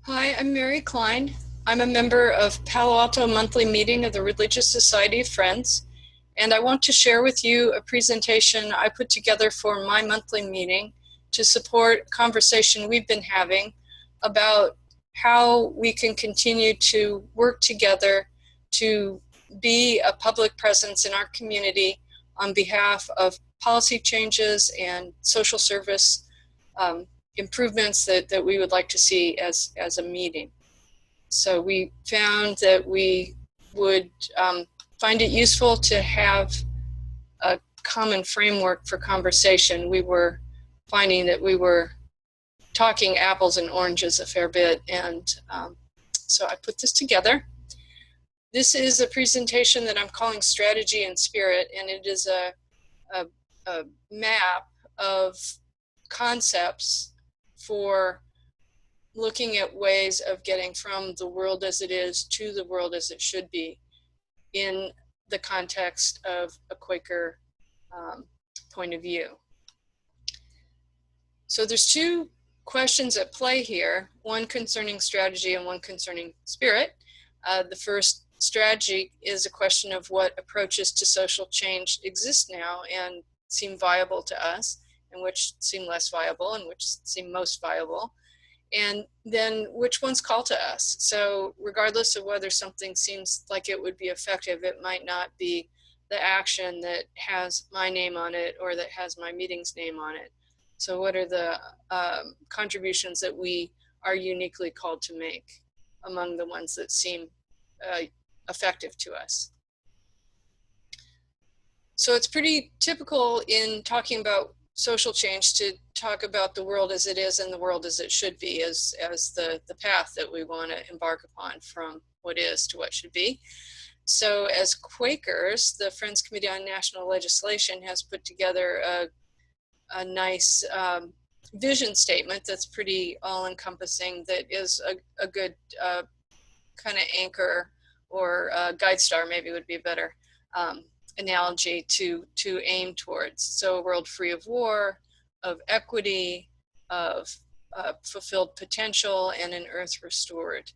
Hi, I'm Mary Klein. I'm a member of Palo Alto Monthly Meeting of the Religious Society of Friends, and I want to share with you a presentation I put together for my monthly meeting to support conversation we've been having about how we can continue to work together to be a public presence in our community on behalf of policy changes and social service um, improvements that we would like to see as a meeting. So we found that we would find it useful to have a common framework for conversation. We were finding that we were talking apples and oranges a fair bit, and so I put this together. This is a presentation that I'm calling Strategy and Spirit, and it is a, a map of concepts for looking at ways of getting from the world as it is to the world as it should be in the context of a Quaker point of view. So there's two questions at play here, one concerning strategy and one concerning spirit. The first, strategy, is a question of what approaches to social change exist now and seem viable to us, and which seem less viable, and which seem most viable, and then which ones call to us. So regardless of whether something seems like it would be effective, it might not be the action that has my name on it or that has my meeting's name on it. So what are the contributions that we are uniquely called to make among the ones that seem effective to us? So it's pretty typical in talking about social change to talk about the world as it is and the world as it should be as the path that we want to embark upon from what is to what should be. So as Quakers, the Friends Committee on National Legislation has put together a nice vision statement that's pretty all-encompassing, that is a good kind of anchor, or guide star maybe would be a better analogy to aim towards. So a world free of war, of equity, of fulfilled potential, and an earth restored.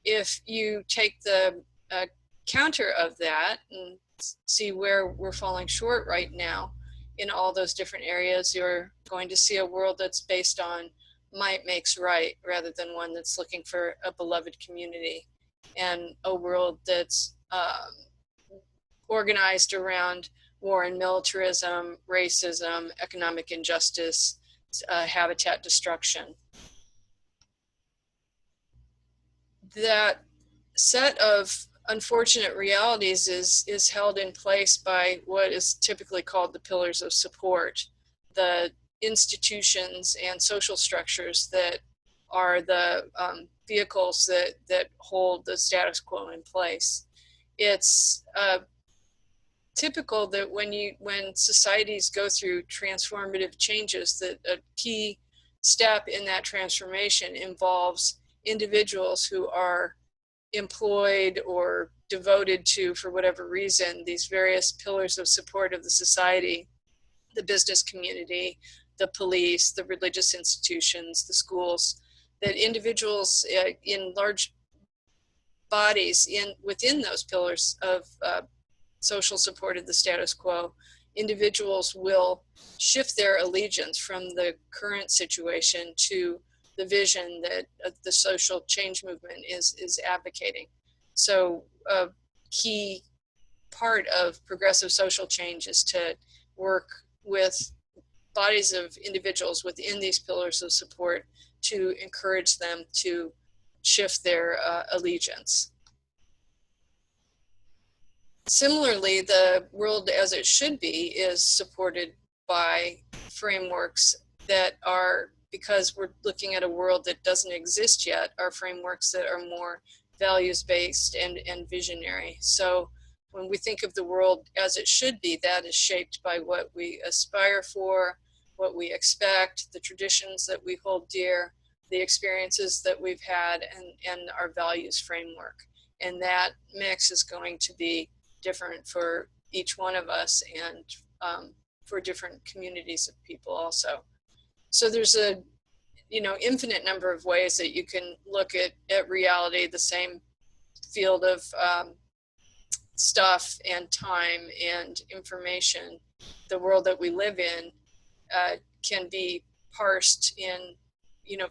If you take the counter of that and see where we're falling short right now in all those different areas, you're going to see a world that's based on might makes right rather than one that's looking for a beloved community, and a world that's organized around war and militarism, racism, economic injustice, habitat destruction. That set of unfortunate realities is held in place by what is typically called the pillars of support, the institutions and social structures that are the vehicles that hold the status quo in place. It's typical that when societies go through transformative changes, that a key step in that transformation involves individuals who are employed or devoted to, for whatever reason, these various pillars of support of the society: the business community, the police, the religious institutions, the schools. That individuals in large bodies within those pillars of social support of the status quo, individuals will shift their allegiance from the current situation to the vision that the social change movement is advocating. So a key part of progressive social change is to work with bodies of individuals within these pillars of support to encourage them to shift their allegiance. Similarly, the world as it should be is supported by frameworks that are, because we're looking at a world that doesn't exist yet, are frameworks that are more values-based and visionary. So when we think of the world as it should be, that is shaped by what we aspire for, what we expect, the traditions that we hold dear, the experiences that we've had, and our values framework. And that mix is going to be different for each one of us, and for different communities of people also. So there's infinite number of ways that you can look at reality, the same field of stuff and time and information. The world that we live in can be parsed in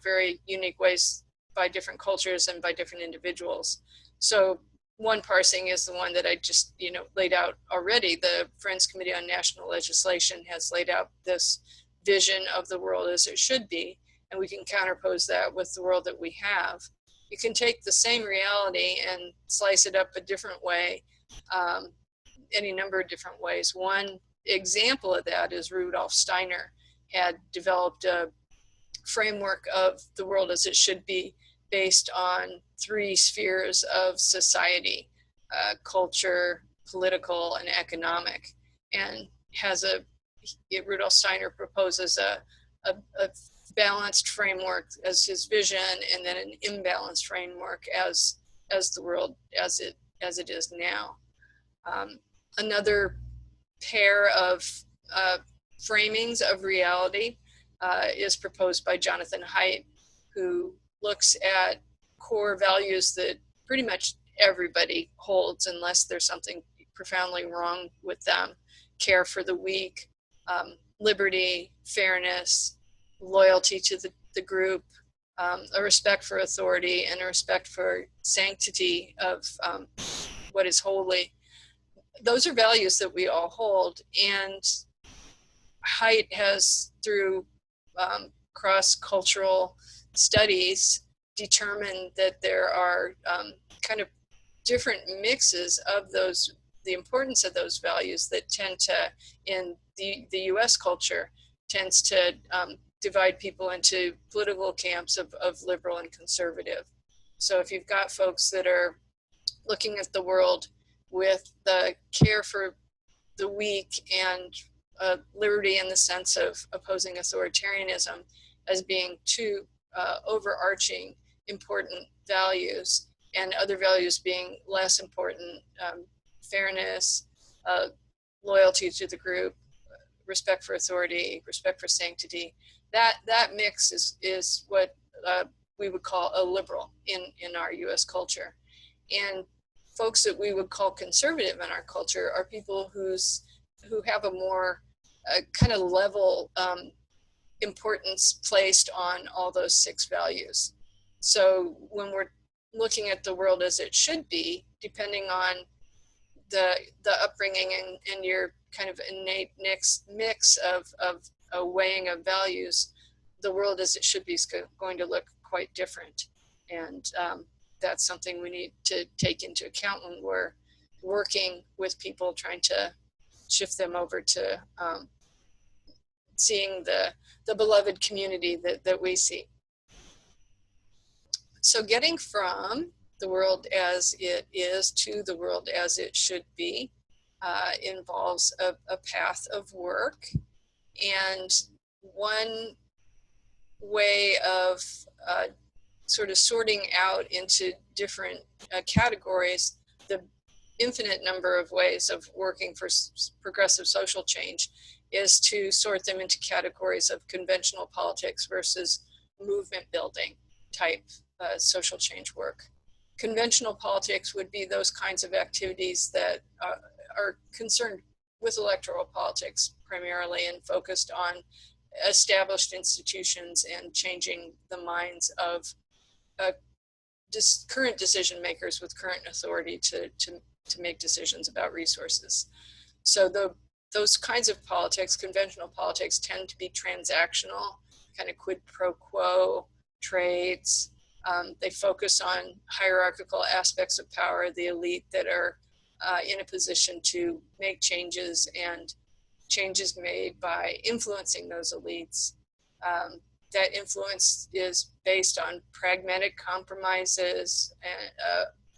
very unique ways by different cultures and by different individuals. So one parsing is the one that I just laid out already. The Friends Committee on National Legislation has laid out this vision of the world as it should be, and we can counterpose that with the world that we have. You can take the same reality and slice it up a different way, any number of different ways. One example of that is Rudolf Steiner had developed a framework of the world as it should be based on 3 spheres of society: culture, political, and economic. And Rudolf Steiner proposes a balanced framework as his vision, and then an imbalanced framework as the world as it is now. Another pair of framings of reality is proposed by Jonathan Haidt, who looks at core values that pretty much everybody holds unless there's something profoundly wrong with them: care for the weak, liberty, fairness, loyalty to the group, a respect for authority, and a respect for sanctity of what is holy. Those are values that we all hold, and Haidt has, through cross-cultural studies, determined that there are kind of different mixes of those, the importance of those values that tend to, in the US culture, tends to divide people into political camps of liberal and conservative. So if you've got folks that are looking at the world with the care for the weak and liberty in the sense of opposing authoritarianism as being 2 overarching important values, and other values being less important: fairness, loyalty to the group, respect for authority, respect for sanctity. That mix is what we would call a liberal in our US culture. And folks that we would call conservative in our culture are people who have a more kind of level importance placed on all those 6 values. So when we're looking at the world as it should be, depending on the upbringing and your kind of innate mix of a weighing of values, the world as it should be is going to look quite different. And that's something we need to take into account when we're working with people, trying to shift them over to seeing the beloved community that we see. So getting from the world as it is to the world as it should be involves a path of work. And one way of sort of sorting out into different categories the infinite number of ways of working for progressive social change is to sort them into categories of conventional politics versus movement building type social change work. Conventional politics would be those kinds of activities that are concerned with electoral politics primarily and focused on established institutions and changing the minds of current decision makers with current authority to make decisions about resources. So those kinds of politics, conventional politics, tend to be transactional, kind of quid pro quo trades. They focus on hierarchical aspects of power, the elite that are in a position to make changes, and changes made by influencing those elites. That influence is based on pragmatic compromises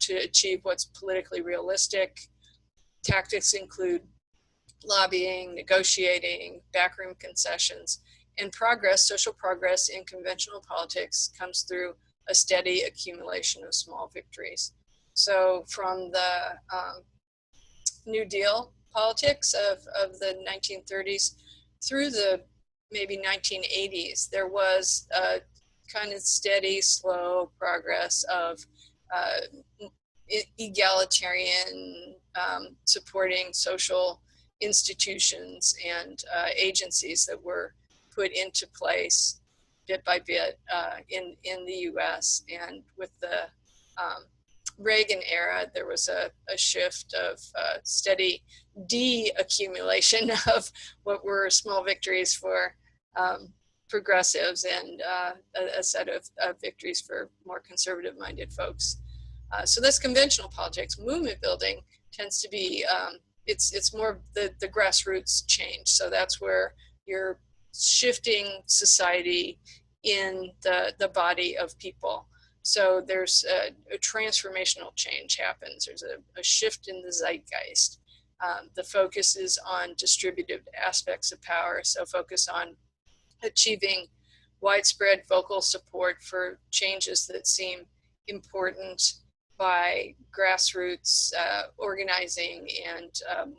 to achieve what's politically realistic. Tactics include lobbying, negotiating, backroom concessions, and social progress in conventional politics comes through a steady accumulation of small victories. So from the New Deal politics of the 1930s through the maybe 1980s, there was kind of steady, slow progress of egalitarian, supporting social institutions and agencies that were put into place bit by bit in the US. And with the Reagan era, there was a shift of steady de-accumulation of what were small victories for progressives and a set of victories for more conservative-minded folks. So that's conventional politics. Movement building tends to be, it's more the grassroots change. So that's where you're shifting society in the body of people. So there's a transformational change happens. There's a shift in the zeitgeist. The focus is on distributive aspects of power. So focus on achieving widespread vocal support for changes that seem important by grassroots organizing and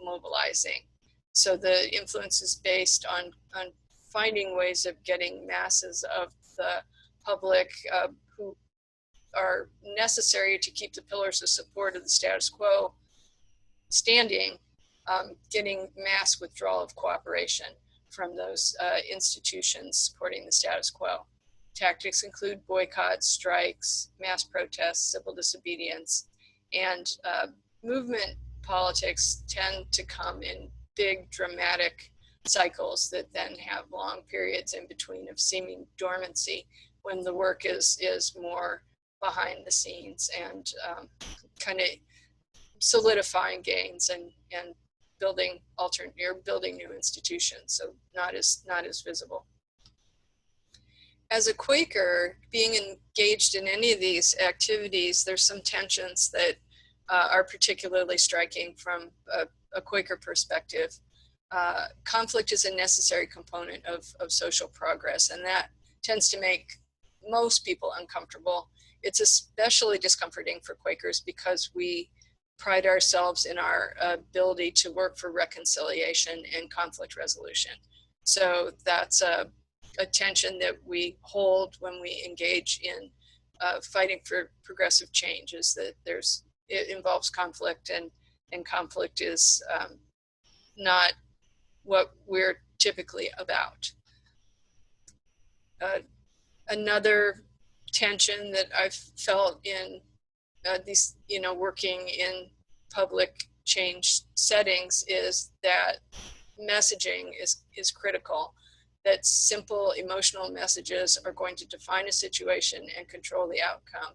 mobilizing. So the influence is based on finding ways of getting masses of the public who are necessary to keep the pillars of support of the status quo standing, getting mass withdrawal of cooperation from those institutions supporting the status quo. Tactics include boycotts, strikes, mass protests, civil disobedience, and movement politics tend to come in big dramatic cycles that then have long periods in between of seeming dormancy when the work is more behind the scenes and kind of solidifying gains and building building new institutions, so not as visible. As a Quaker, being engaged in any of these activities, there's some tensions that are particularly striking from a Quaker perspective. Conflict is a necessary component of social progress, and that tends to make most people uncomfortable. It's especially discomforting for Quakers because we pride ourselves in our ability to work for reconciliation and conflict resolution. So that's a tension that we hold when we engage in fighting for progressive change, is that it involves conflict, and conflict is not what we're typically about. Another tension that I've felt in these, working in public change settings is that messaging is critical. That simple emotional messages are going to define a situation and control the outcome.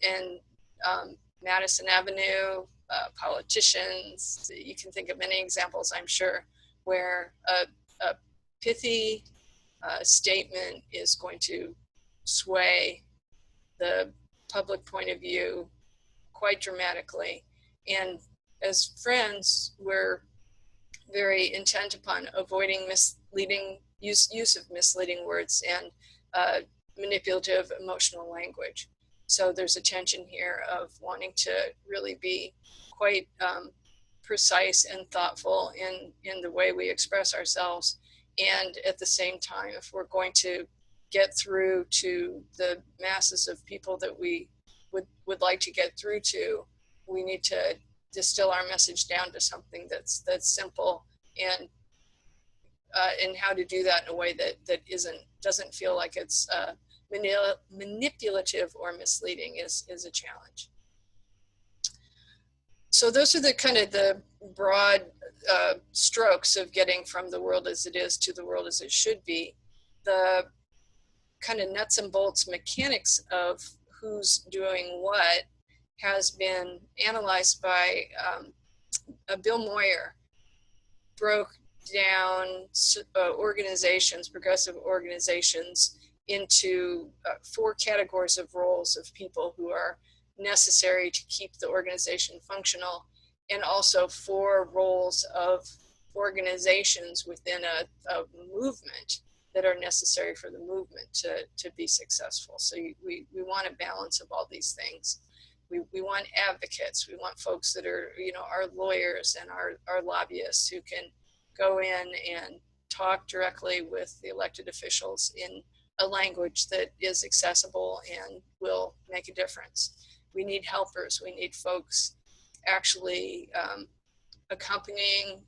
And Madison Avenue, politicians, you can think of many examples, I'm sure, where a pithy statement is going to sway the public point of view quite dramatically. And as friends, we're very intent upon avoiding misleading use of misleading words and manipulative emotional language. So there's a tension here of wanting to really be quite precise and thoughtful in the way we express ourselves. And at the same time, if we're going to get through to the masses of people that we would like to get through to, we need to distill our message down to something that's simple, and how to do that in a way that doesn't feel like it's manipulative or misleading is a challenge. So those are the kind of the broad strokes of getting from the world as it is to the world as it should be. The kind of nuts and bolts mechanics of who's doing what has been analyzed by Bill Moyer. Broke down organizations, progressive organizations, into 4 categories of roles of people who are necessary to keep the organization functional, and also 4 roles of organizations within a movement that are necessary for the movement to be successful. So we want a balance of all these things. We want advocates. We want folks that are, our lawyers and our lobbyists who can go in and talk directly with the elected officials in a language that is accessible and will make a difference. We need helpers. We need folks actually accompanying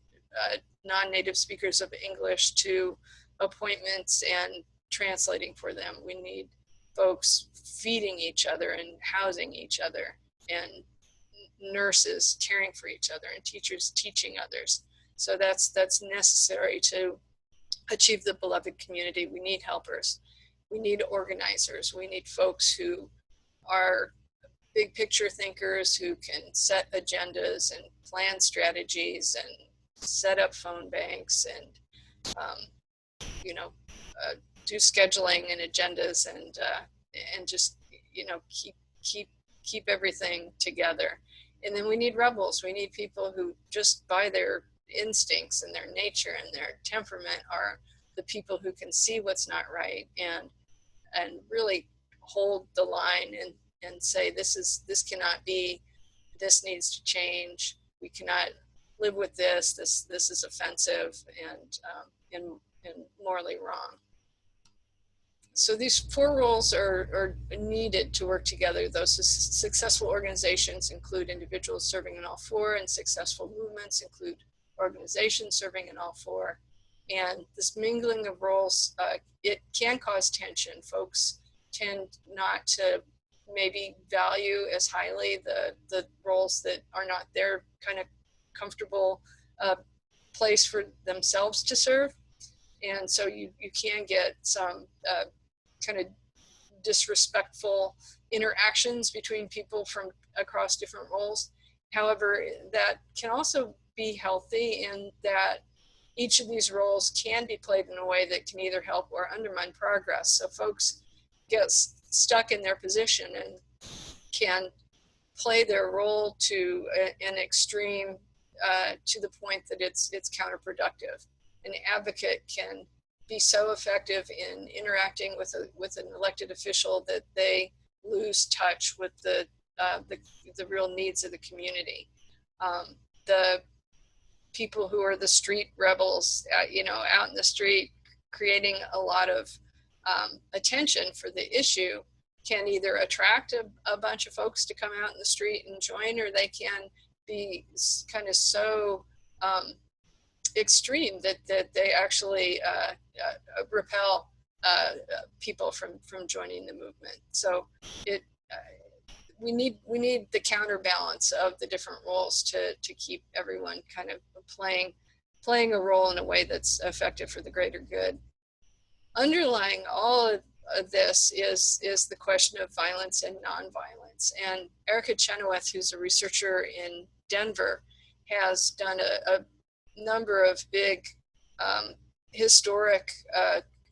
non-native speakers of English to appointments and translating for them. We need folks feeding each other and housing each other, and nurses caring for each other, and teachers teaching others. So that's necessary to achieve the beloved community. We need helpers. We need organizers. We need folks who are big picture thinkers, who can set agendas and plan strategies and set up phone banks and you know, do scheduling and agendas and just, you know, keep everything together. And then we need rebels. We need people who just by their instincts and their nature and their temperament are the people who can see what's not right and really hold the line and say, this cannot be, this needs to change. We cannot live with this. This is offensive and morally wrong. So these four roles are needed to work together. Those successful organizations include individuals serving in all four, and successful movements include organizations serving in all four. And this mingling of roles, it can cause tension. Folks tend not to maybe value as highly the roles that are not their kind of comfortable place for themselves to serve. And so you can get some kind of disrespectful interactions between people from across different roles. However, that can also be healthy in that each of these roles can be played in a way that can either help or undermine progress. So folks get stuck in their position and can play their role to an extreme to the point that it's counterproductive. An advocate can be so effective in interacting with an elected official that they lose touch with the real needs of the community. The people who are the street rebels, you know, out in the street, creating a lot of attention for the issue, can either attract a bunch of folks to come out in the street and join, or they can be kind of so extreme that they actually repel people from joining the movement. So we need the counterbalance of the different roles to keep everyone kind of playing a role in a way that's effective for the greater good. Underlying all of this is the question of violence and nonviolence. And Erica Chenoweth, who's a researcher in Denver, has done a number of big historic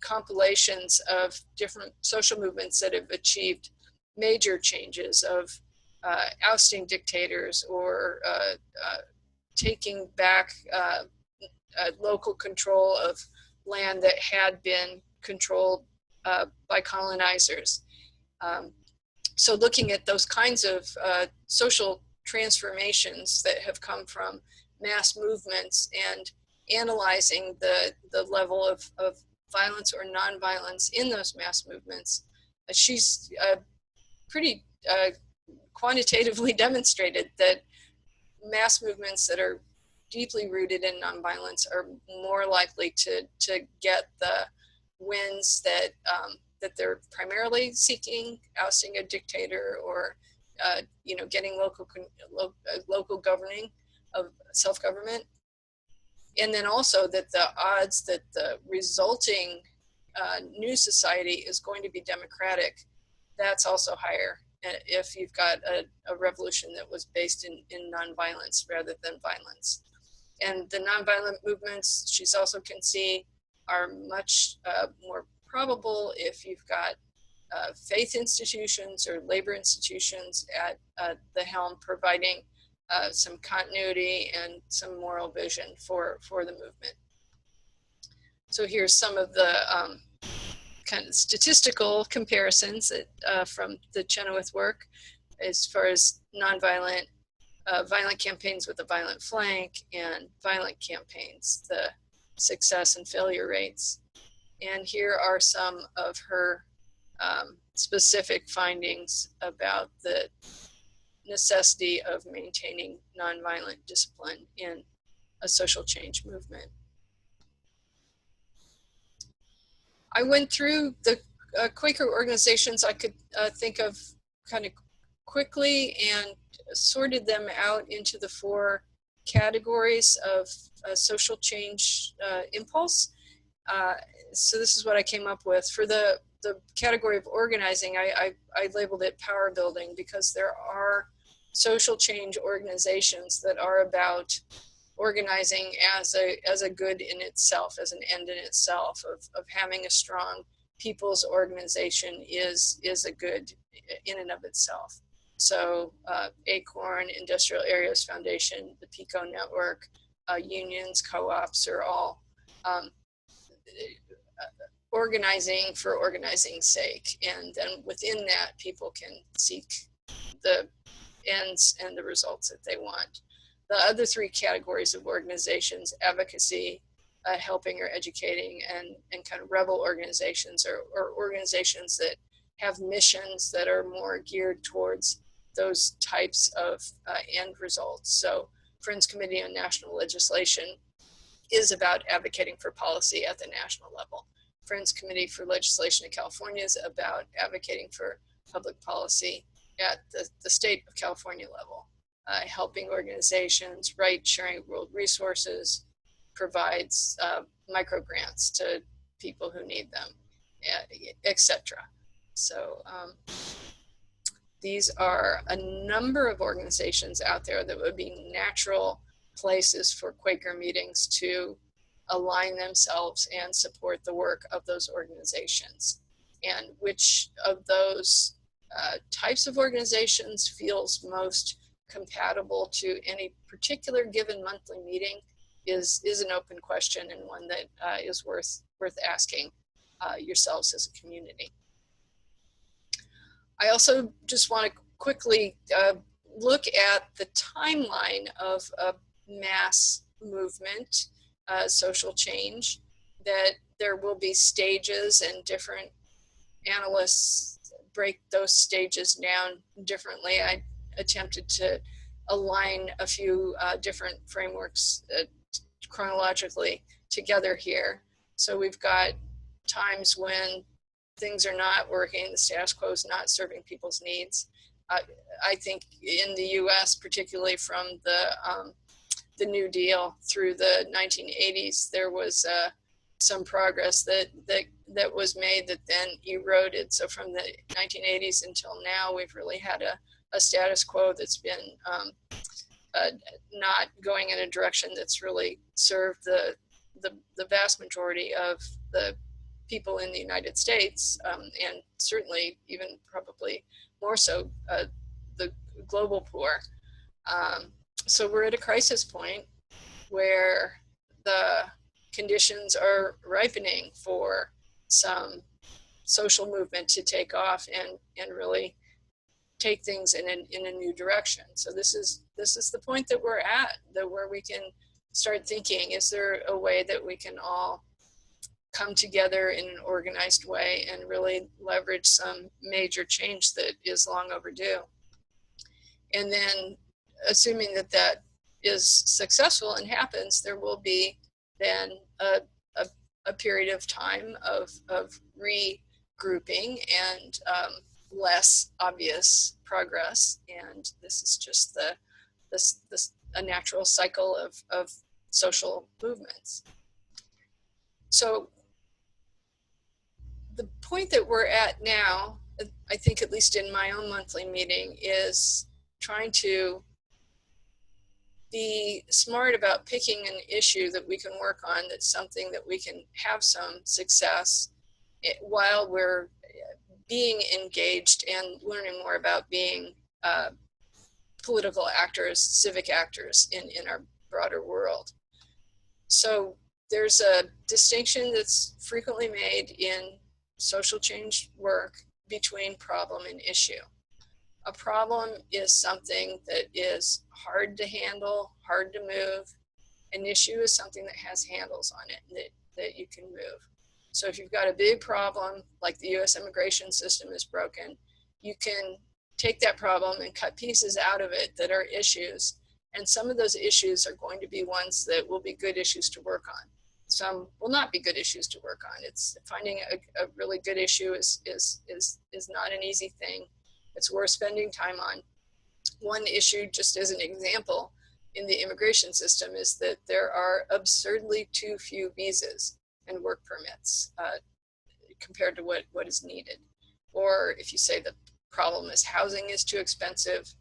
compilations of different social movements that have achieved major changes of ousting dictators or taking back local control of land that had been controlled by colonizers. So looking at those kinds of social transformations that have come from mass movements and analyzing the level of violence or nonviolence in those mass movements, she's pretty quantitatively demonstrated that mass movements that are deeply rooted in nonviolence are more likely to get the wins that that they're primarily seeking, ousting a dictator or you know, getting local governing of self-government. And then also that the odds that the resulting new society is going to be democratic, that's also higher if you've got a revolution that was based in nonviolence rather than violence. And the nonviolent movements, she's also can see, are much more probable if you've got faith institutions or labor institutions at the helm, providing some continuity and some moral vision for the movement. So here's some of the kind of statistical comparisons that, from the Chenoweth work as far as nonviolent, violent campaigns with a violent flank and violent campaigns, the success and failure rates. And here are some of her specific findings about the necessity of maintaining nonviolent discipline in a social change movement. I went through the Quaker organizations I could think of kind of quickly and sorted them out into the 4 categories of social change impulse. So this is what I came up with. For the category of organizing, I labeled it power building, because there are social change organizations that are about organizing as a good in itself, as an end in itself, of having a strong people's organization is a good in and of itself. So ACORN, Industrial Areas Foundation, the PICO Network, unions, co-ops are all organizing for organizing's sake. And then within that, people can seek the ends and the results that they want. The other 3 categories of organizations, advocacy, helping or educating, and kind of rebel organizations, or organizations that have missions that are more geared towards those types of end results. So Friends Committee on National Legislation is about advocating for policy at the national level. Friends Committee for Legislation in California is about advocating for public policy at the state of California level. Helping organizations, sharing world resources, provides micro grants to people who need them, etc. So these are a number of organizations out there that would be natural places for Quaker meetings to align themselves and support the work of those organizations. And which of those types of organizations feels most compatible to any particular given monthly meeting is an open question, and one that is worth asking yourselves as a community. I also just want to quickly look at the timeline of a mass movement, social change, that there will be stages, and different analysts break those stages down differently. I attempted to align a few different frameworks chronologically together here. So we've got times when things are not working, the status quo is not serving people's needs. I think in the US, particularly from the New Deal through the 1980s, there was some progress that was made that then eroded. So from the 1980s until now, we've really had a status quo that's been not going in a direction that's really served the vast majority of the people in the United States, and certainly even probably more so the global poor. So we're at a crisis point where the conditions are ripening for some social movement to take off and really take things in a new direction. So this is the point that we're at, where we can start thinking, is there a way that we can all come together in an organized way and really leverage some major change that is long overdue? And then, assuming that that is successful and happens, there will be then a period of time of regrouping and less obvious progress. And this is just a natural cycle of social movements. So the point that we're at now, I think, at least in my own monthly meeting, is trying to be smart about picking an issue that we can work on, that's something that we can have some success while we're being engaged and learning more about being political actors, civic actors in our broader world. So there's a distinction that's frequently made in social change work between problem and issue. A problem is something that is hard to handle, hard to move. An issue is something that has handles on it that you can move. So if you've got a big problem, like the US immigration system is broken, you can take that problem and cut pieces out of it that are issues. And some of those issues are going to be ones that will be good issues to work on. Some will not be good issues to work on. It's finding a really good issue is not an easy thing. It's worth spending time on. One issue, just as an example, in the immigration system is that there are absurdly too few visas and work permits compared to what is needed. Or if you say the problem is housing is too expensive,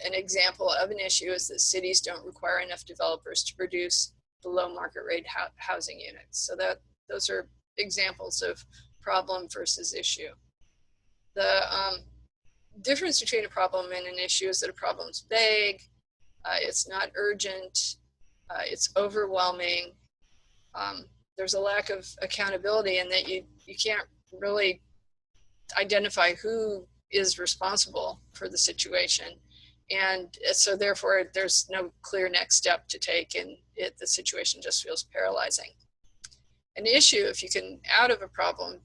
an example of an issue is that cities don't require enough developers to produce below market rate housing units. So those are examples of problem versus issue. The difference between a problem and an issue is that a problem's vague, it's not urgent, it's overwhelming. There's a lack of accountability in that you can't really identify who is responsible for the situation. And so therefore there's no clear next step to take, and the situation just feels paralyzing. An issue, if you can, out of a problem,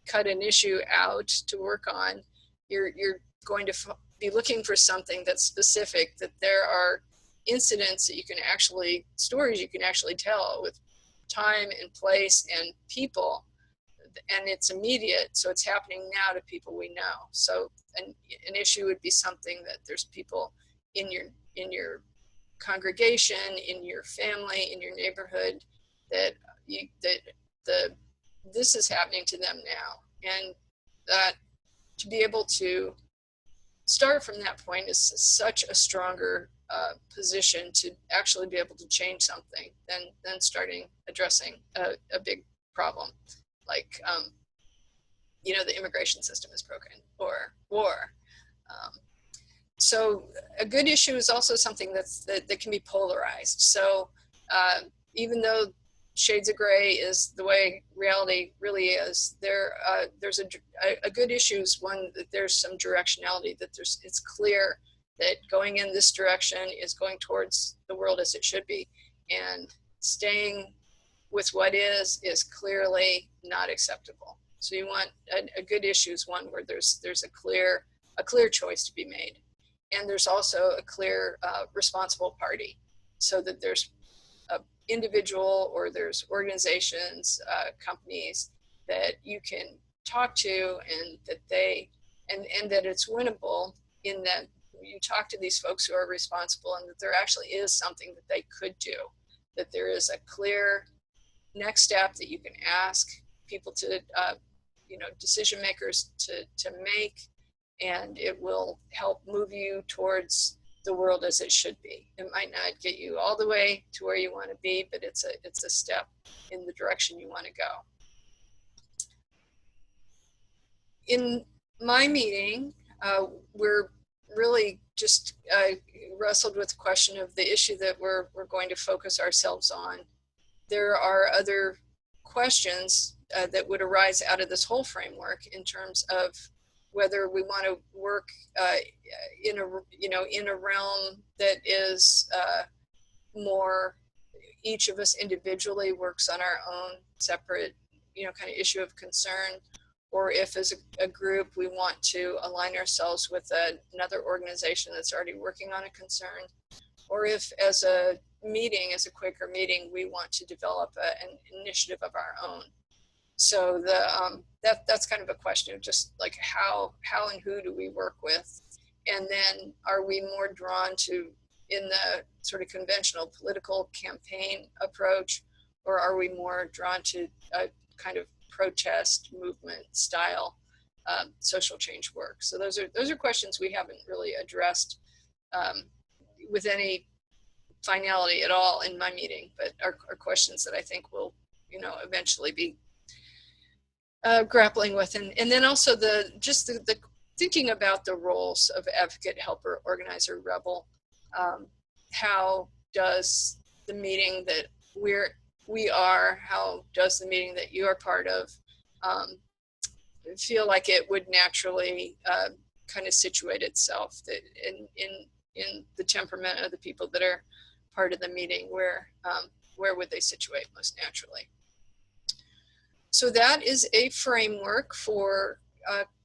cut an issue out to work on, you're going to be looking for something that's specific, that there are incidents that you can actually, stories you can actually tell with time and place and people, and it's immediate, so it's happening now to people we know. So an issue would be something that there's people in your congregation, in your family, in your neighborhood, that this is happening to them now, and that to be able to start from that point is such a stronger position to actually be able to change something than starting addressing a big problem like the immigration system is broken or war. So a good issue is also something that can be polarized. So even though shades of gray is the way reality really is, there's a good issue is one that there's some directionality, that it's clear that going in this direction is going towards the world as it should be, and staying with what is clearly not acceptable. So you want a good issue is one where there's a clear choice to be made, and there's also a clear responsible party, so that there's a individual or there's organizations, companies that you can talk to, and that it's winnable, in that you talk to these folks who are responsible, and that there actually is something that they could do, that there is a clear next step that you can ask people to, decision makers to make, and it will help move you towards the world as it should be. It might not get you all the way to where you want to be, but it's a step in the direction you want to go. In my meeting, we're really just wrestled with the question of the issue that we're going to focus ourselves on. There are other questions that would arise out of this whole framework in terms of whether we want to work in a realm that is more, each of us individually works on our own separate kind of issue of concern, or if as a group we want to align ourselves with another organization that's already working on a concern, or if as a meeting, as a Quaker meeting, we want to develop an initiative of our own. So that's kind of a question of just like how and who do we work with, and then are we more drawn to in the sort of conventional political campaign approach, or are we more drawn to a kind of protest movement style social change work? So those are questions we haven't really addressed with any finality at all in my meeting, but are questions that I think will eventually be grappling with, and then also the thinking about the roles of advocate, helper, organizer, rebel. How does the meeting that how does the meeting that you are part of feel like it would naturally kind of situate itself in the temperament of the people that are part of the meeting? Where would they situate most naturally? So that is a framework for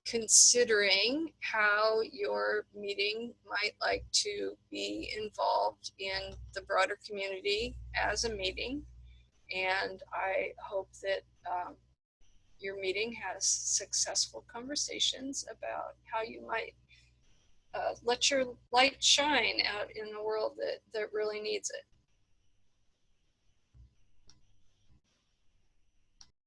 considering how your meeting might like to be involved in the broader community as a meeting. And I hope that your meeting has successful conversations about how you might let your light shine out in the world that really needs it.